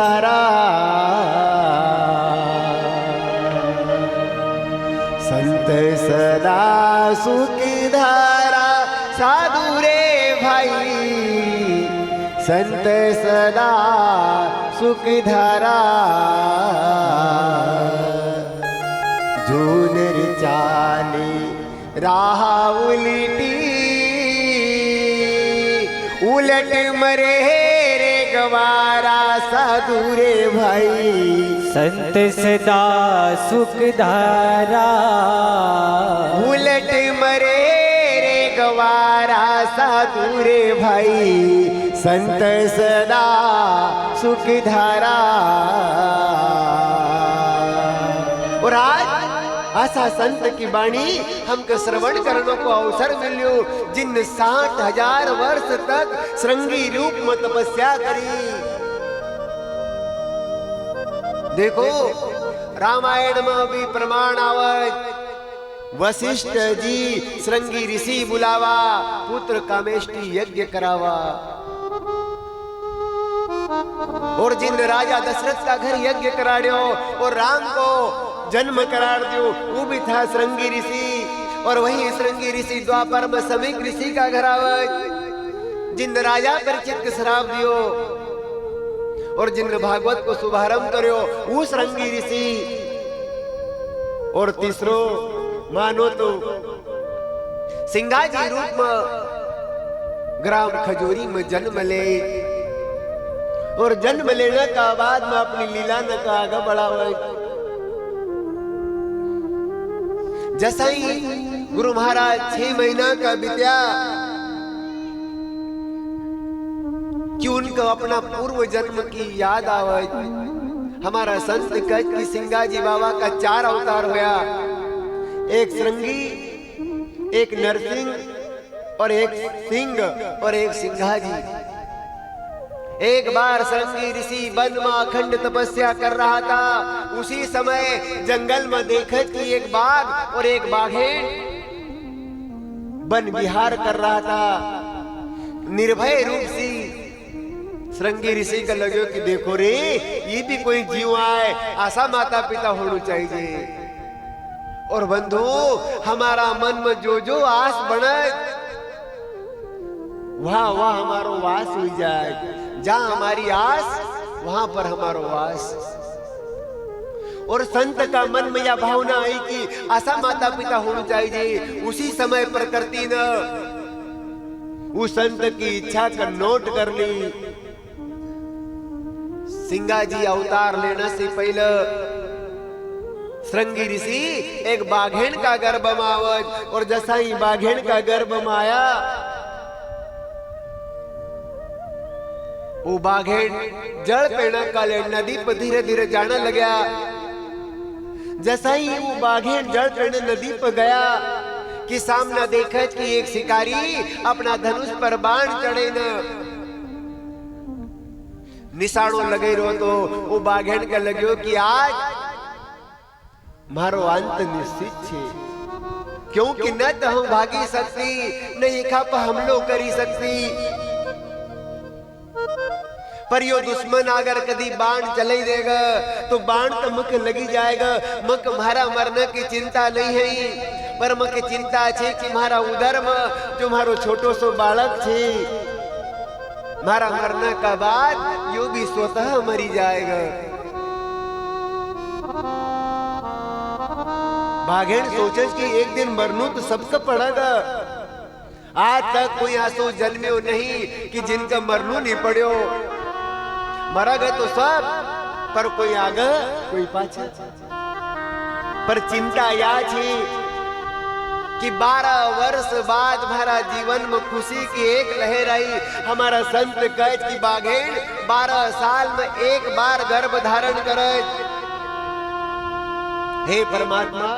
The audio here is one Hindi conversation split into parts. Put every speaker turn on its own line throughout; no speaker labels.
धारा संत सदा सुख धारा साधु रे भाई संत सदा सुख धारा जो नर चाले राह उलटी उलट मरे रे गवारा साधु रे भाई
संत सदा सुख धारा
उलट मरे रे गवारा साधु रे भाई संत सदा सुख धारा। और आज आशा संत की वाणी हमको श्रवण करने को अवसर मिलियो जिन 60,000 वर्ष तक श्रृंगी रूप में तपस्या करी। देखो रामायण में भी प्रमाण आवत वशिष्ठ जी श्रृंगी ऋषि बुलावा पुत्र कामेष्टि यज्ञ करावा और जिन राजा दशरथ का घर यज्ञ कराड़ियो और राम को जन्म करार दियो वो भी था श्रृंगी ऋषि। और वही श्रृंगी ऋषि द्वापर में समीक ऋषि का घर आवत जिन राजा परीक्षित के श्राप दियो और जिन भागवत को शुभारंभ करो वो श्रृंगी ऋषि। और तीसरो मानो तो सिंगाजी रूप में ग्राम खजूरी में जन्म ले और जन्म लेने का बाद में अपनी लीला न का आगे बढ़ावे। जैसा ही गुरु महाराज 6 महीना का बीत्या कि उनको अपना पूर्व जन्म की याद आवे। हमारा संत कह कि सिंगाजी बाबा का 4 अवतार होया, एक श्रृंगी, एक नरसिंह और एक सिंह और एक सिंघाजी। एक बार श्रृंगी ऋषि वन में अखंड तपस्या कर रहा था। उसी समय जंगल में देखा कि एक बाघ और एक बाघेन वन विहार कर रहा था। निर्भय रूप से श्रृंगी ऋषि का लगे कि देखो रे ये भी कोई जीव आए, आशा माता पिता होना चाहिए। और बंधु हमारा मन में जो जो आस बने वहां वहां हमारो वास हो जाए। जहां हमारी आस वहां पर हमारो वास। और संत का मन में यह भावना आई कि आशा माता पिता होना चाहिए। उसी समय प्रकृति ने उस संत की इच्छा का नोट कर ली। सिंगाजी अवतार लेने से पहले श्रृंगी ऋषि एक बाघेन का गर्भ में आवत और जैसा ही बाघेन का गर्भ में आया वो बाघेन जल पेड़ा काले नदी पर धीरे धीरे जाने लगा। जैसा ही वो बाघेन जल पेड़े नदी पर गया कि सामने देखा कि एक शिकारी अपना धनुष पर बाण चढ़े न निशानों लगे रहो। तो वो बाघेन का लगे कि आज मारो अंत निश्चित छे, क्योंकि न तो हम भागी सकती न एका पर हमलो करी सकती। पर यो दुश्मन अगर कभी बाण चले देगा तो बाण तो मुख लगी जाएगा। मुख मारा मरने की चिंता नहीं है, पर मुख चिंता है कि मारा उधर में जो मारो छोटो सो बालक छे मारा मरने का बाद यो भी स्वतः मरी जाएगा। बाघेन सोचे कि एक दिन मरनू तो सबका पड़ेगा। आज तक कोई आंसू जन्मियो नहीं कि जिनका मरनू नहीं पड़ो। मरा गए तो सब, पर कोई आगे कोई पाछे। पर चिंता या थी कि 12 वर्ष बाद हमारा जीवन में खुशी की एक लहर आई। हमारा संत कहे कि बाघेन 12 साल में एक बार गर्भ धारण करे। हे परमात्मा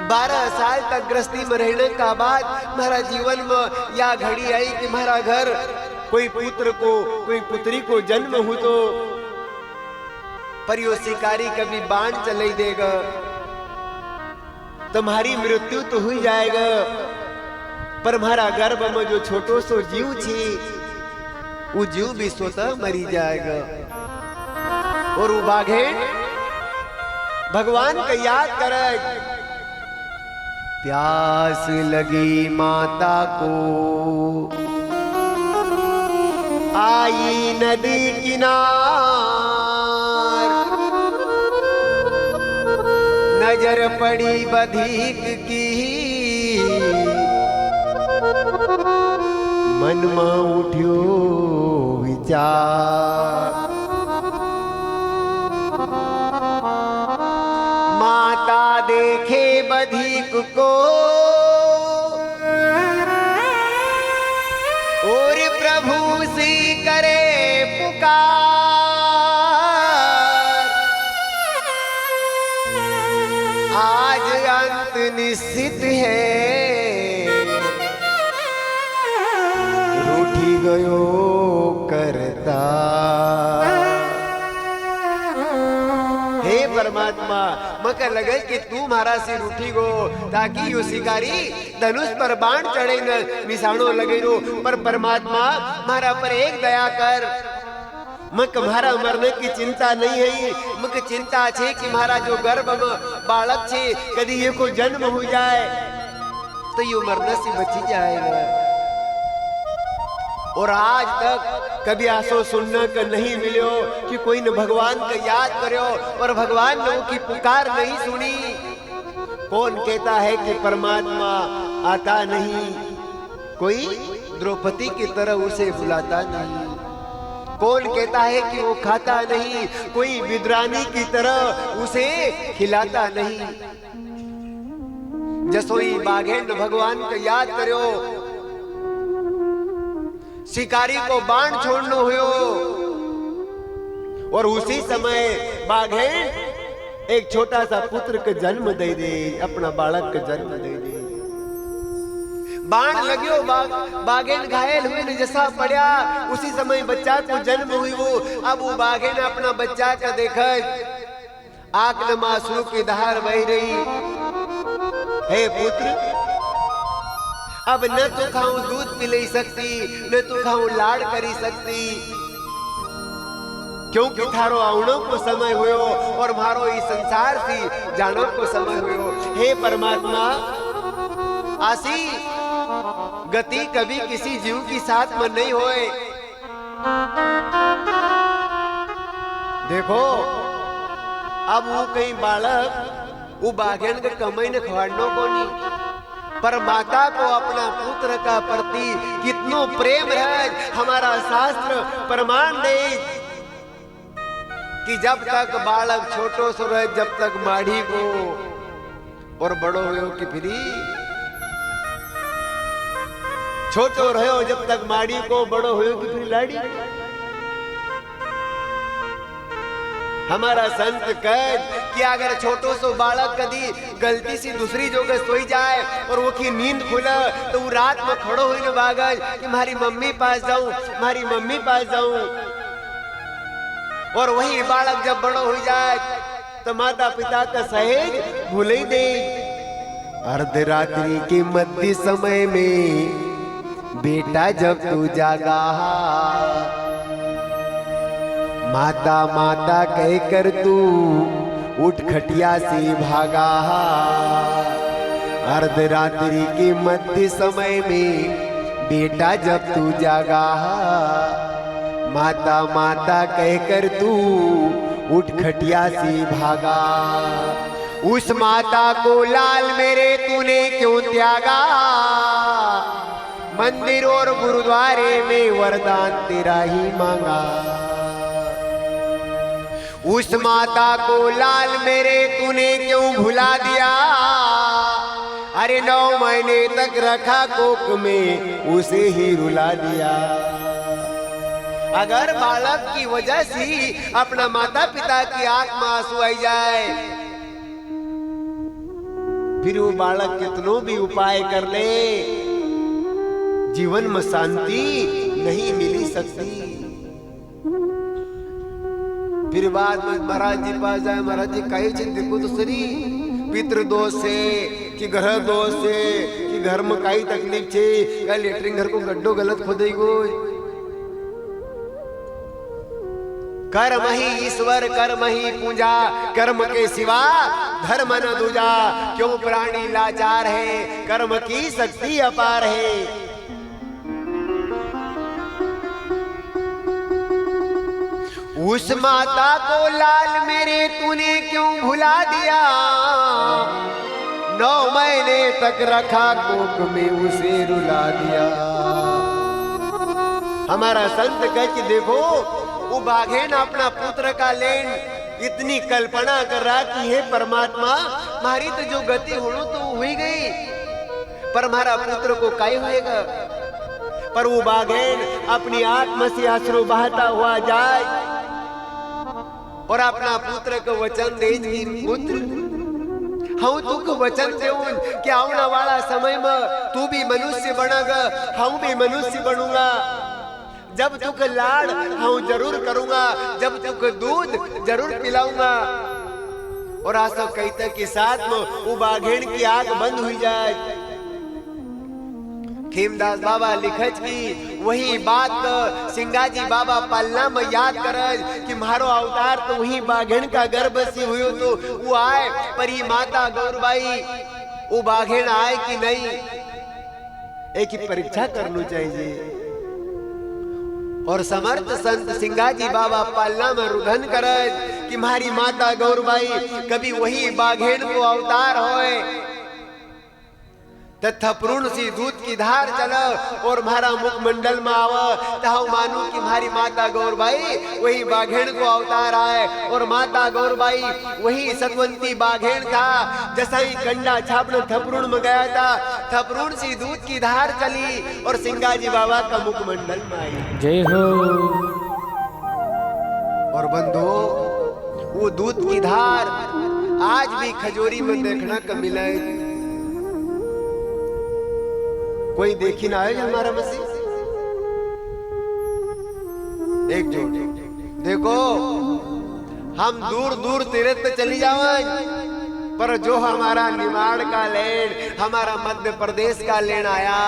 12 साल तक गृहस्थी में रहने का बाद हमारा जीवन में या घड़ी आई कि हमारा घर कोई पुत्र को कोई पुत्री को जन्म हो तो पर यो शिकारी कभी बाण चले देगा, तुम्हारी मृत्यु तो हुई जाएगा। पर हमारा गर्भ में जो छोटो सो जीव थी वो जीव भी स्वतः मरी जाएगा। और वो बाघेन भगवान का याद करे। प्यास लगी माता को आई नदी किनार, नजर पड़ी बधिक की मन में उठ्यो विचार। माता देखे बधिक को और प्रभु से करे पुकार। आज अंत निश्चित है, रूठी गयो करता। हे परमात्मा, मकर लगे कि तू मारा से रूठी गो, ताकि यो शिकारी धनुष पर बाण चढ़े न निशानो लगे रो। पर परमात्मा मारा पर एक दया कर। मक मारा मरने की चिंता नहीं है, मक चिंता छे कि मारा जो गर्भ में बालक छे कदी ये को जन्म हो जाए तो यो मरने से बची जाएगा। और आज तक कभी आसो सुनने का नहीं मिलो कि कोई न भगवान का याद करो और भगवान ने की पुकार नहीं सुनी। कौन कहता है कि परमात्मा आता नहीं? कोई द्रौपदी की तरह उसे बुलाता नहीं। कौन कहता है कि वो खाता नहीं? कोई विद्रानी की तरह उसे खिलाता नहीं। जसोई बाघेन भगवान का याद करो। शिकारी को बाण छोड़ना हुयो और उसी समय बाघेन एक छोटा सा पुत्र का जन्म दे दे, अपना बालक का जन्म दे दे। बाण लग्यो, बाघेन घायल हुए ने जैसा पड़ा, उसी समय बच्चा को जन्म हुई। वो अब वो बाघेन अपना बच्चा का देखा, आंख में आंसू की धार बह रही। हे पुत्र, अब न तो खाऊं दूध पिले सकती, न तो खाऊं लाड़ करी सकती, क्योंकि थारो आवणो को समय हुयो और मारो इस संसार से जानो को समय हुयो। हे परमात्मा, आसी गति कभी किसी जीव की साथ में नहीं होए। देखो, अब वो कहीं बालक वो बाघेन के कमाई ने खवाड़नो को नहीं, पर माता को अपना पुत्र का प्रति कितनो प्रेम है। हमारा शास्त्र प्रमाण दे कि जब तक बालक छोटो सो रहे, जब तक माढ़ी को, और बड़ो हो कि फिर छोटो रहो जब तक माड़ी को, बड़ो हो कि फिर लाड़ी। हमारा संत कह कि अगर छोटो सो बालक कदी गलती से दूसरी जगह सोई जाए और वो की नींद खुला तो वो रात में खड़ो हुई न भागज कि मारी मम्मी पास जाऊं, मारी मम्मी पास जाऊं। और वही बालक जब बड़ो हो जाए तो माता पिता का सहेज भूल ही दे। अर्धरात्रि के मध्य समय में बेटा जब तू जागा, माता माता कहकर तू उठ खटिया से भागा। अर्धरात्रि के मध्य समय में बेटा जब तू जागा, माता माता कहकर तू उठ खटिया से भागा। उस माता को लाल मेरे तूने क्यों त्यागा, मंदिर और गुरुद्वारे में वरदान तेरा ही मांगा। उस माता को लाल मेरे तूने क्यों भुला दिया, अरे 9 महीने तक रखा कोख में उसे ही रुला दिया। अगर बालक की वजह से अपना माता पिता की आंख में आंसू आई जाए, फिर वो बालक कितनों भी उपाय कर ले, जीवन में शांति नहीं मिली सकती। फिर बाद में महाराज जी पास जाए, महाराज जी कहे देखो तो सरी पितृ दोष से कि ग्रह दोष से कि घर में कई तकलीफ छे, क्या लेटरिन घर को गड्ढो गलत खोदे गो, कर्म ही ईश्वर कर्म ही पूजा, कर्म के सिवा धर्म न दूजा। क्यों प्राणी लाचार है, कर्म की शक्ति अपार है। उस माता को लाल मेरे तूने क्यों भुला दिया, 9 महीने तक रखा कोख में उसे रुला दिया। हमारा संत कह कि देखो वो बाघेन अपना पुत्र का लेन इतनी कल्पना कर रहा कि हे परमात्मा मारी तो जो गति होनी तो हुई गई, पर हमारा पुत्र को काय होएगा। पर वो बाघेन अपनी आत्मा से अश्रु बहाता हुआ जाए और अपना पुत्र को वचन दे कि पुत्र हम तुक वचन देऊन कि आने वाला समय में तू भी मनुष्य बनेगा, हम भी मनुष्य बनूंगा। जब तुक लाड़ हम जरूर करूंगा, जब तुक दूध जरूर पिलाऊंगा। और आशा कहते के साथ में वो बाघेन की आग बंद हुई जाए। खेमदास बाबा लिखत की वही बात सिंगाजी बाबा पालना में याद करज कि मारो अवतार तो वही बाघेन का गर्भ से हुई तो वो आए, पर ये माता गौरबाई वो बाघेन आए कि नहीं, एक ही परीक्षा करनी चाहिए। और समर्थ संत सिंगाजी बाबा पालना में रुधन करज कि मारी माता गौरबाई कभी वही बाघेन को अवतार होए तथा पूर्ण सी दूध की धार चलो और मारा मुखमंडल में आव, ताऊ मानू कि मारी माता गौरबाई वही बाघेन को अवतार आए। और माता गौरबाई वही सतवंती बाघेन था, जैसा ही कंडा छापने थपरुण में गया था, थपरुण सी दूध की धार चली और सिंगाजी बाबा का मुखमंडल में आई।
जय हो।
और बंधु वो दूध की धार आज भी खजूरी में देखना का मिला। कोई देखी ना है हमारा मसीह एक जो देखो हम दूर दूर तीर्थ पे चली जावे, पर जो हमारा निमाड़ का लेन, हमारा मध्य प्रदेश का लेन आया,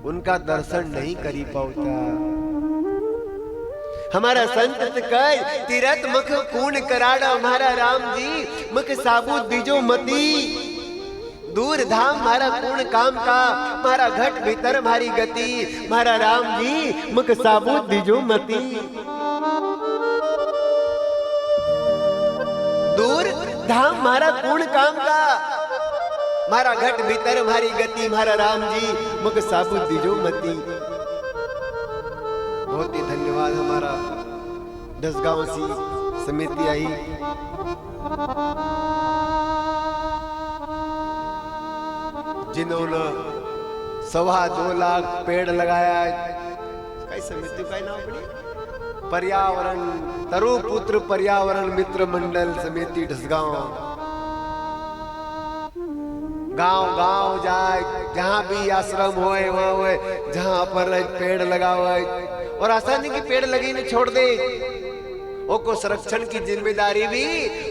उनका दर्शन नहीं करी पाता। हमारा संत कह तीरथ मुख कूण कराड़ा, हमारा राम जी मुख साबुत दीजो मती। दूर धाम मारा पूर्ण काम का, मारा घट भीतर मारी गति, मारा राम जी मुख साबुत दीजो मती। दूर धाम मारा पूर्ण काम का, मारा घट भीतर मारी गति, मारा राम जी मुख साबुत दीजो मती। बहुत ही धन्यवाद। हमारा 10 गांव सी समिति आई, जिन्होंने 2.25 लाख पेड़ लगाया। कई समिति का नाम पड़ी, पर्यावरण तरुपुत्र पर्यावरण मित्र मंडल समिति ढसगांव। गांव गांव जाए, जहां भी आश्रम होए वहां होए, जहां पर पेड़ लगावे। और ऐसा नहीं कि पेड़ लगी नहीं छोड़ दे, वो को संरक्षण की जिम्मेदारी भी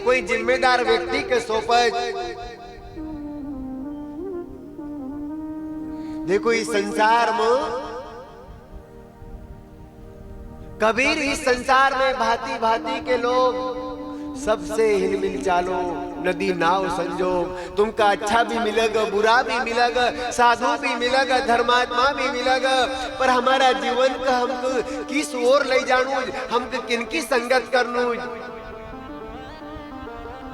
कोई जिम्मेदार व्यक्ति के सौंपे। देखो इस संसार में कबीर, इस संसार में भांति भांति के लोग, सबसे हिलमिल चालो, नदी नाव संजोग। तुमका अच्छा भी मिलेगा, बुरा भी मिलेगा, साधु भी मिलेगा, धर्मात्मा भी मिलेगा, पर हमारा जीवन का हमको किस ओर ले जानू, हमको किनकी संगत करनू,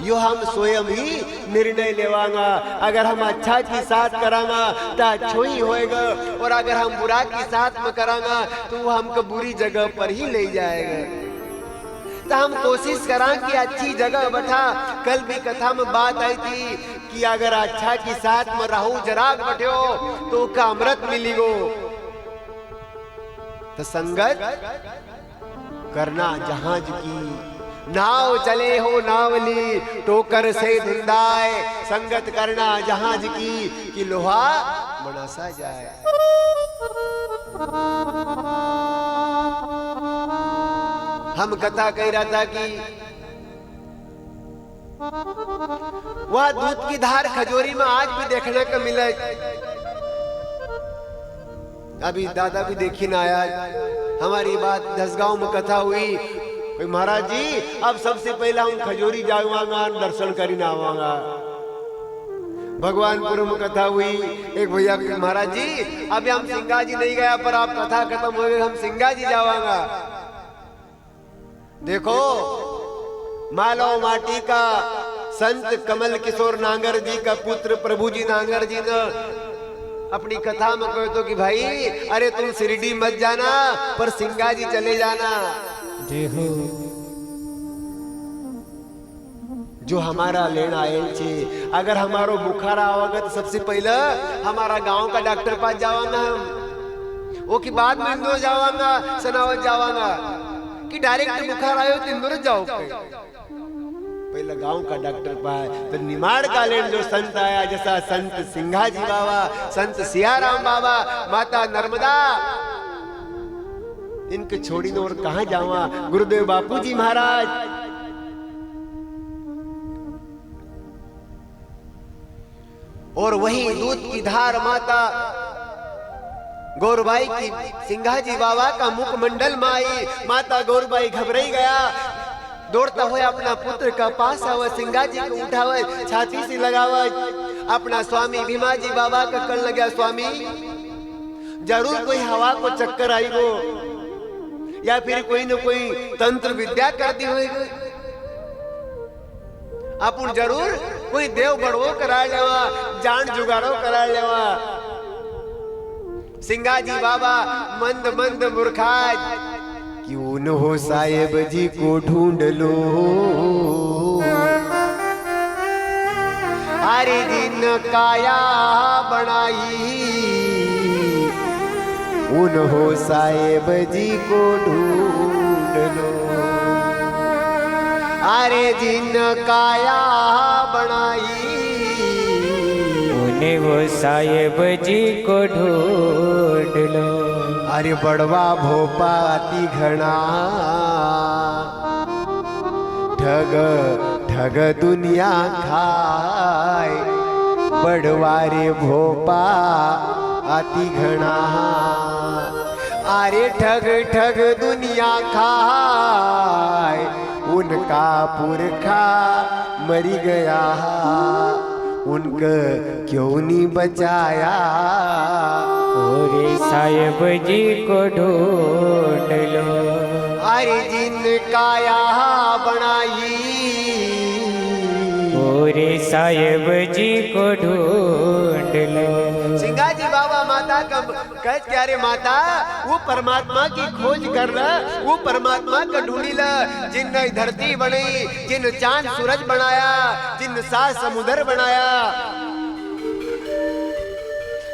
यो हम स्वयं ही निर्णय लेवांगा। अगर हम अच्छा की साथ करांगा तो अच्छो ही होएगा, और अगर हम बुरा की साथ में करांगा तो वो हमको बुरी जगह पर ही ले जाएगा। तो हम कोशिश करा कि अच्छी जगह बैठा। कल भी कथा में बात आई थी कि अगर अच्छा की साथ में रहू जराग बैठो तो का अमृत मिलेगो। तो संगत करना जहाज की, नाव चले हो नावली, टोकर से धुंधाए। संगत करना जहाज की कि लोहा बनासा जाए। हम कथा कह रहा था कि वह दूध की धार खजूरी में आज भी देखने को मिले। अभी दादा भी देखी ना आया, हमारी बात 10 गांव में कथा हुई। कोई महाराज जी अब सबसे पहला हम खजूरी जावांगा, दर्शन करी ना आवांगा। भगवानपुर में कथा हुई, एक भैया महाराज जी अभी हम सिंगा जी नहीं गया, पर आप कथा खत्म हो गई, हम सिंगा जी जावांगा। देखो मालव माटी का संत कमल किशोर नांगर जी का पुत्र प्रभु जी नांगर जी ने अपनी कथा में कहो तो कि भाई अरे तुम शिरडी मत जाना, पर सिंगा जी चले जाना।
जय हो।
जो हमारा लेना आयल छे, अगर हमारो बुखारा आवागा तो सबसे पहले हमारा गांव का डॉक्टर पास जावांगा हम, वो की बाद में इंदौर जावांगा, सनावत जावांगा, कि डायरेक्ट बुखार आयो तो इंदौर जाओ। पहले गांव का डॉक्टर पास तो निमाड़ का लेन जो संत आया, जैसा संत सिंघा जी बाबा, संत सियाराम बाबा, माता नर्मदा, इनके छोड़ी न और कहां जावा। गुरुदेव बापू जी महाराज, और वही दूध की धार माता गौरबाई की सिंघा जी बाबा का मुखमंडल में आई। माता गौरबाई घबराई गया, दौड़ता हुआ अपना पुत्र का पास आवा, सिंघा जी को उठावा, छाती से लगावा, अपना स्वामी भीमा जी बाबा का कर लगा, स्वामी जरूर कोई हवा को चक्कर आई हो, या फिर कोई न कोई तंत्र विद्या करती होगी, अपन जरूर कोई देव गढ़वो करा लेवा, जान जुगाड़ो करा लेवा। सिंघा जी बाबा मंद मंद मुरखाज, क्यों न हो साहेब जी को ढूंढ लो, हरे दिन काया बनाई, उन हो साहेब जी को ढूंढ लो, अरे जिन काया बनाई,
उन्हें वो साहेब जी को ढूंढ लो।
अरे बड़वा भोपा अति घना, ठग ठग दुनिया खाए, बड़वा रे भोपा अति घना, अरे ठग ठग दुनिया खाए, उनका पुरखा मरी गया, उनका क्यों नहीं बचाया,
ओरे साहेब जी को ढूंढ लो,
अरे जिन काया बनाई,
ओरे साहेब जी को ढूंढ लो।
सिंघा जी बाबा माता का कह क्या रे माता, वो परमात्मा की खोज कर ला, वो परमात्मा का ढूंढी ला, जिन धरती बनाई, जिन चांद सूरज बनाया, जिन सात समुद्र बनाया।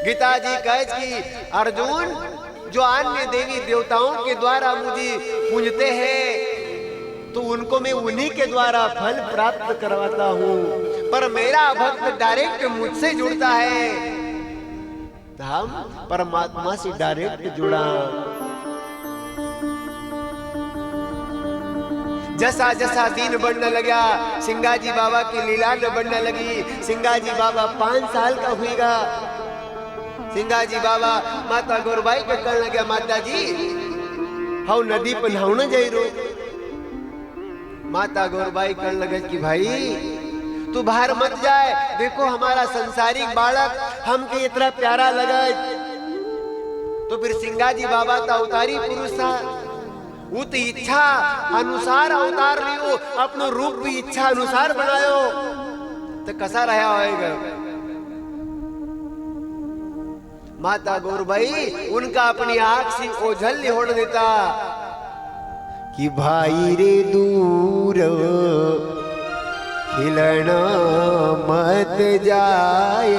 गीता जी कहे कि अर्जुन जो अन्य देवी देवताओं के द्वारा मुझे पूजते हैं, तो उनको मैं उन्हीं के द्वारा फल प्राप्त करवाता हूँ, पर मेरा भक्त डायरेक्ट मुझसे जुड़ता है, तो हम परमात्मा से डायरेक्ट जुड़ा। जैसा जैसा दिन बढ़ने लगा, सिंघा जी बाबा की लीला न बढ़ने लगी। सिंघा जी बाबा 5 साल का हुईगा। सिंघा जी बाबा माता गौरबाई के कहने लगे, माता जी हाउ नदी पर नहाने जाई रो। माता गौरबाई कहने लगे कि भाई तू बाहर मत जाए, देखो हमारा संसारिक बालक हमके इतना प्यारा लगा। तो फिर सिंघा जी बाबा तो अवतारी पुरुष था, वो तो इच्छा अनुसार अवतार लियो, अपनो रूप भी इच्छा अनुसार बनायो, तो कसा रहा होएगा। माता गौरबाई उनका अपनी आंख से ओझल नहीं होने देता कि भाई रे दूर खिलना मत जाए,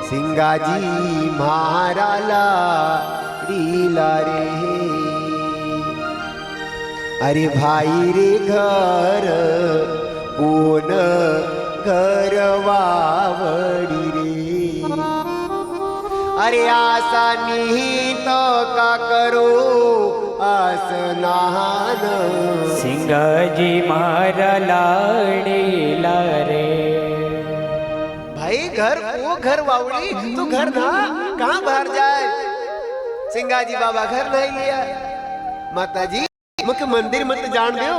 सिंघा जी म्हारा लीला रे। अरे भाई रे घर कोन करवावड़ी रे, अरे आशा निहित का करो आसनान,
सिंघा जी मारा लाड़ीला रे।
भाई घर वो घर वावड़ी, तू घर ना कहाँ बाहर जाए। सिंगा जी बाबा घर नहीं लिया। माता जी मुख मंदिर मत जान दो,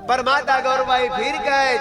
पर माता गौरबाई फिर गए